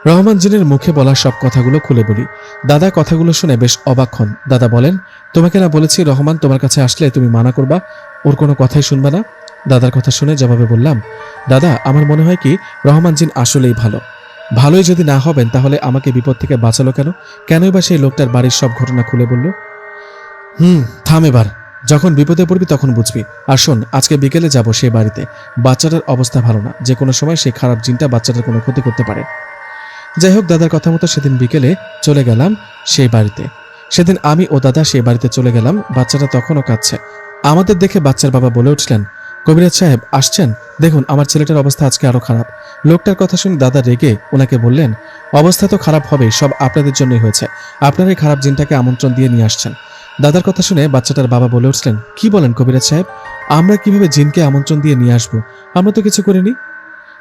রহমান জিনের মুখে বলা সব কথাগুলো খুলে বলি। দাদা কথাগুলো শুনে বেশ অবাক হন। দাদা বলেন, তোমাকে না বলেছি রহমান তোমার কাছে আসলে তুমি মানা করবা, ওর কোনো কথাই শুনবে না? দাদার কথা শুনে জবাবে বললাম, দাদা আমার মনে হয় কি রহমান জিন আসলেই ভালোই যদি না হবেন তাহলে আমাকে বিপদ থেকে বাঁচালো কেনই বা সেই লোকটার বাড়ির সব ঘটনা খুলে বলল? থাম এবার, যখন বিপদে পড়বি তখন বুঝবি। আর শোন, আজকে বিকেলে যাব সেই বাড়িতে। বাচ্চাটার অবস্থা ভালো না, যে কোনো সময় সেই খারাপ জিনটা বাচ্চাটার কোনো ক্ষতি করতে পারে। যাই হোক, দাদার কথা মতো সেদিন বিকেলে চলে গেলাম সেই বাড়িতে। সেদিন আমি ও দাদা সেই বাড়িতে চলে গেলাম। বাচ্চাটা তখনও কাঁদছে। আমাদের দেখে বাচ্চার বাবা বলে উঠলেন, কবিরাজ সাহেব আসছেন, দেখুন আমার ছেলেটার অবস্থা আজকে আরো খারাপ। লোকটার কথা শুনে দাদা রেগে ওনাকে বললেন, অবস্থা তো খারাপ হবেই, সব আপনাদের জন্যই হয়েছে। আপনারাই খারাপ জিনটাকে আমন্ত্রণ দিয়ে নিয়ে আসছেন। দাদার কথা শুনে বাচ্চাটার বাবা বলে উঠলেন, কি বলেন কবিরাজ সাহেব, আমরা কিভাবে জিনকে আমন্ত্রণ দিয়ে নিয়ে আসবো? আমরা তো কিছু করিনি।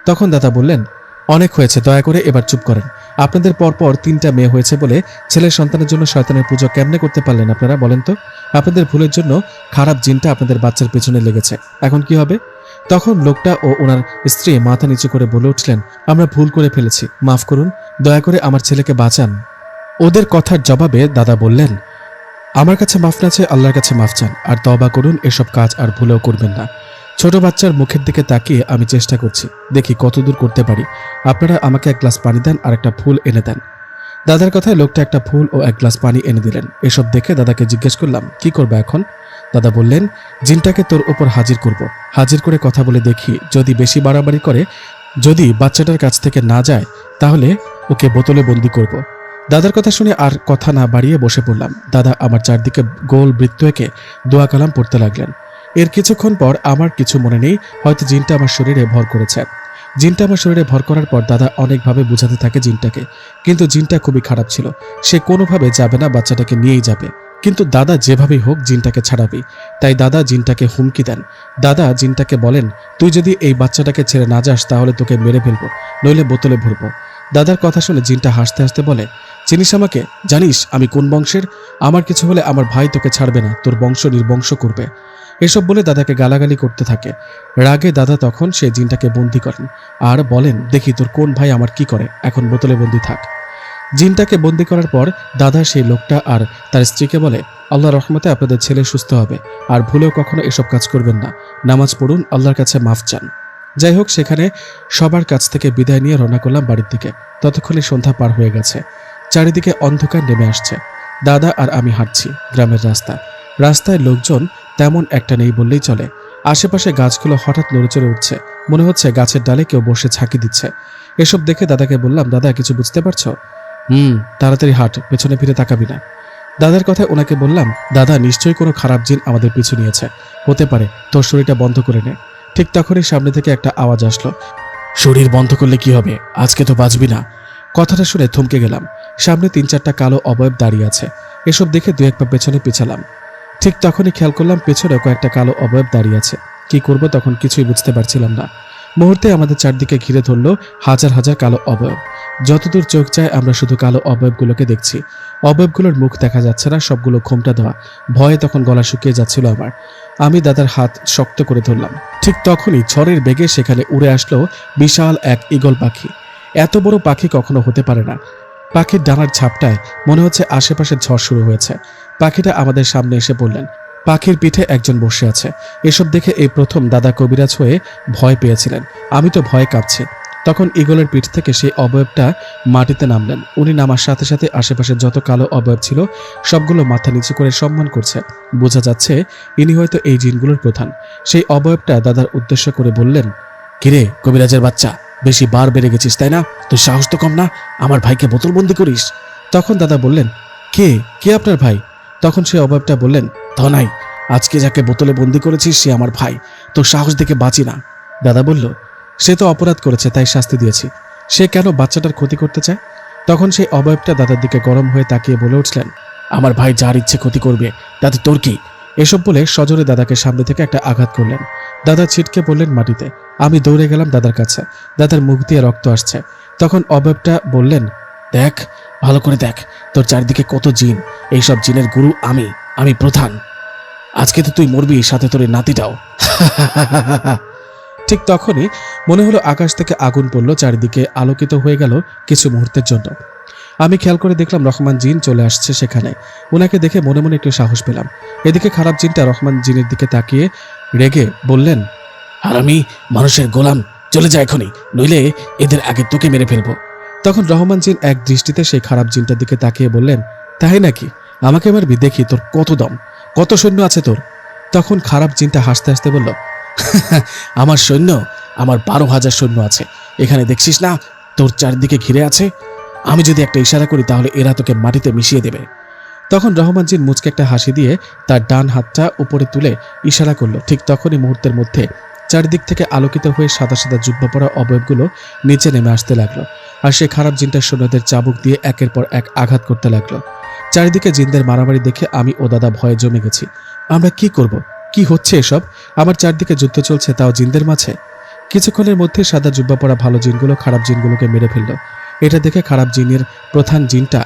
তখন দাদা বললেন, অনেক হয়েছে, দয়া করে এবার চুপ করেন। আপনাদের পরপর 3টা মেয়ে হয়েছে বলে ছেলের সন্তানের জন্য শয়তানের পুজো কেমনে করতে পারলেন আপনারা বলেন তো? আপনাদের ভুলের জন্য খারাপ জিনটা আপনাদের বাচ্চার পেছনে লেগেছে, এখন কি হবে? তখন লোকটা ও ওনার স্ত্রী মাথা নিচু করে বলে উঠলেন, আমরা ভুল করে ফেলেছি, মাফ করুন, দয়া করে আমার ছেলেকে বাঁচান। ওদের কথার জবাবে দাদা বললেন, আমার কাছে মাফ না চেয়ে আল্লাহর কাছে মাফ চান, আর তওবা করুন, এসব কাজ আর ভুলেও করবেন না। ছোট বাচ্চার মুখের দিকে তাকিয়ে আমি চেষ্টা করছি, দেখি কতদূর করতে পারি। আপনারা আমাকে 1 গ্লাস পানি দেন আর একটা ফুল এনে দেন। দাদার কথায় লোকটা একটা ফুল ও 1 গ্লাস পানি এনে দিলেন। এসব দেখে দাদাকে জিজ্ঞেস করলাম, কি করবে এখন? দাদা বললেন, জিনটাকে তোর ওপর হাজির করব, হাজির করে কথা বলে দেখি, যদি বেশি বাড়াবাড়ি করে, যদি বাচ্চাটার কাছ থেকে না যায়, তাহলে ওকে বোতলে বন্দি করব। দাদার কথা শুনে আর কথা না বাড়িয়ে বসে পড়লাম। দাদা আমার চারদিকে গোল বৃত্ত এঁকে দোয়া কালাম পড়তে লাগলেন। এর কিছুক্ষণ পর আমার কিছু মনে নেই, হয়তো জিনটা আমার শরীরে ভর করেছে। জিনটা আমার শরীরে ভর করার পর দাদা অনেকভাবে বুঝাতে থাকে জিনটাকে, কিন্তু জিনটা খুবই খারাপ ছিল। সে কোনোভাবে যাবে না, বাচ্চাটাকে নিয়েই যাবে। কিন্তু দাদা যেভাবেই হোক জিনটাকে ছাড়াবেই। তাই দাদা জিনটাকে হুমকি দেন। দাদা জিনটাকে বলেন, তুই যদি এই বাচ্চাটাকে ছেড়ে না যাস তাহলে তোকে মেরে ফেলবো, নইলে বোতলে ভরবো। দাদার কথা শুনে জিনটা হাসতে হাসতে বলে, চিনিস আমাকে? জানিস আমি কোন বংশের? আমার কিছু হলে আমার ভাই তোকে ছাড়বে না, তোর বংশ নির্বংশ করবে। এসব বলে দাদাকে গালাগালি করতে থাকে। রাগে দাদা তখন সেই জিনটাকে বন্দি করেন আর বলেন, দেখি তোর কোন ভাই আমার কি করে, এখন বোতলে বন্দি থাক। জিনটাকে বন্দি করার পর দাদা সেই লোকটা আর তার স্ত্রীকে বলে, আল্লাহর রহমতে আপনাদের ছেলে সুস্থ হবে, আর ভুলেও কখনো এসব কাজ করবেন না, নামাজ পড়ুন, আল্লাহর কাছে মাফ চান। যাই হোক, সেখানে সবার কাছ থেকে বিদায় নিয়ে রওনা করলাম বাড়ির দিকে। ততক্ষণে সন্ধ্যা পার হয়ে গেছে, চারিদিকে অন্ধকার নেমে আসছে। দাদা আর আমি হাঁটছি গ্রামের রাস্তায় লোকজন তেমন একটা নেই বললেই চলে। আশেপাশে গাছগুলো হঠাৎ নড়েচড়ে উঠছে, মনে হচ্ছে গাছের ডালে কেউ বসে ঝাঁকি দিচ্ছে। এসব দেখে দাদাকে বললাম, দাদা কিছু বুঝতে পারছো? তাড়াতাড়ি হাঁট, পেছনে ফিরে তাকাবি না। দাদার কথায় ওনাকে বললাম, দাদা নিশ্চয়ই কোনো খারাপ জিন আমাদের পিছু নিয়েছে, হতে পারে, তোর শরীরটা বন্ধ করে নে। ঠিক তখনই সামনে থেকে একটা আওয়াজ আসলো, শরীর বন্ধ করলে কি হবে, আজকে তো বাঁচবি না। কথাটা শুনে থমকে গেলাম। সামনে 3-4টা কালো অবয়ব দাঁড়িয়ে আছে। এসব দেখে 2-1 পা পেছনে পিছালাম। ঠিক তখনই খেয়াল করলাম পেছনে কয়েকটা কালো অবয়ব দাঁড়িয়ে আছে। কি করব তখন কিছুই বুঝতে পারছিলাম না। মুহূর্তে আমাদের চারদিকে ঘিরে ধরলো হাজার হাজার কালো অবয়ব। যতদূর চোখ যায় আমরা শুধু কালো অবয়বগুলোকে দেখছি। অবয়বগুলোর মুখ দেখা যাচ্ছে না, সবগুলো ঘোমটা দেওয়া। ভয়ে তখন গলা শুকিয়ে যাচ্ছিল আমার। আমি দাদার হাত শক্ত করে ধরলাম। ঠিক তখনই ঝড়ের বেগে সেখানে উড়ে আসলো বিশাল এক ঈগল পাখি। এত বড় পাখি কখনো হতে পারে না। পাখির ডানার ঝাপটায় মনে হচ্ছে আশেপাশে ঝড় শুরু হয়েছে। পাখিটা আমাদের সামনে এসে পড়লেন। পাখির পিঠে একজন বসে আছে। এসব দেখে এই প্রথম দাদা কবিরাজ হয়ে ভয় পেয়েছিলেন। আমি তো ভয়ে কাঁপছি। তখন ঈগলের পিঠ থেকে সেই অবয়বটা মাটিতে নামলেন। উনি নামার সাথে সাথে আশেপাশে যত কালো অবয়ব ছিল সবগুলো মাথা নিচু করে সম্মান করছে। বোঝা যাচ্ছে ইনি হয়তো এই জিনগুলোর প্রধান। সেই অবয়বটা দাদার উদ্দেশ্য করে বললেন, কিরে কবিরাজের বাচ্চা, বেশি বার বেড়ে গেছিস তাই না? তোর সাহস তো কম না, আমার ভাইকে বোতলবন্দি করিস। তখন দাদা বললেন, কে আপনার ভাই? তখন সেই অবয়বটা বললেন, ধনাই, আজকে যাকে বোতলে বন্দি করেছিস সে আমার ভাই, তোর সাহস দেখে বাঁচি না। দাদা বলল, সে তো অপরাধ করেছে তাই শাস্তি দিয়েছি, সে কেন বাচ্চাটার ক্ষতি করতে চায়? তখন সেই অবয়বটা দাদার দিকে গরম হয়ে তাকিয়ে বলে উঠলেন, আমার ভাই যার ইচ্ছে ক্ষতি করবে, তাতে তোর কি? এসব বলে সজোরে দাদাকে সামনে থেকে একটা আঘাত করলেন। দাদা ছিটকে পড়লেন মাটিতে। আমি দৌড়ে গেলাম দাদার কাছে। দাদার মুখ দিয়ে রক্ত আসছে। তখন অবয়বটা বললেন, দেখ, ভালো করে দেখ, তোর চারদিকে কত জিন। এইসব জিনের গুরু আমি প্রধান। আজকে তো তুই মরবি, সাথে তোর নাতিটাও। ঠিক তখনই মনে হলো আকাশ থেকে আগুন পড়ল, চারিদিকে আলোকিত হয়ে গেল কিছু মুহূর্তের জন্য। আমি খেয়াল করে দেখলাম রহমান জিন চলে আসছে সেখানে। ওনাকে দেখে মনে মনে একটু সাহস পেলাম। এদিকে খারাপ জিনটা রহমান জিনের দিকে তাকিয়ে রেগে বললেন, আর আমি মানুষের গোলাম, চলে যা এখনই, নইলে এদের আগে তোকে মেরে ফেলবো। তখন রহমান জিন এক দৃষ্টিতে সেই খারাপ জিনটার দিকে তাকিয়ে বললেন, তাই নাকি? আমাকে মারবি, দেখি তোর কত দম, কত সৈন্য আছে তোর। তখন খারাপ জিনটা হাসতে হাসতে বলল, আমার সৈন্য, আমার 12,000 সৈন্য আছে। এখানে দেখছিস না তোর চারদিকে ঘিরে আছে? আমি যদি একটা ইশারা করি তাহলে এরা তোকে মাটিতে মিশিয়ে দেবে। তখন রহমান জিন মুচকে একটা হাসি দিয়ে তার ডান হাতটা উপরে তুলে ইশারা করলো। ঠিক তখনই মুহূর্তের মধ্যে চারিদিক থেকে আলোকিত হয়ে সাদা সাদা জুব্বা পরা অবয়বগুলো নিচে নেমে আসতে লাগলো, আর সে খারাপ জিনটার সৈন্যদের চাবুক দিয়ে একের পর এক আঘাত করতে লাগলো। চারিদিকে জিনদের মারামারি দেখে আমি ও দাদা ভয়ে জমে গেছি। আমরা কি করব? কি হচ্ছে এসব? আমার চারদিকে যুদ্ধ চলছে, তাও জিনদের মাঝে। কিছুক্ষণের মধ্যে সাদা জুব্বা পরা ভালো জিনগুলো খারাপ জিনগুলোকে মেরে ফেললো। এটা দেখে খারাপ জিনের প্রধান জিনটা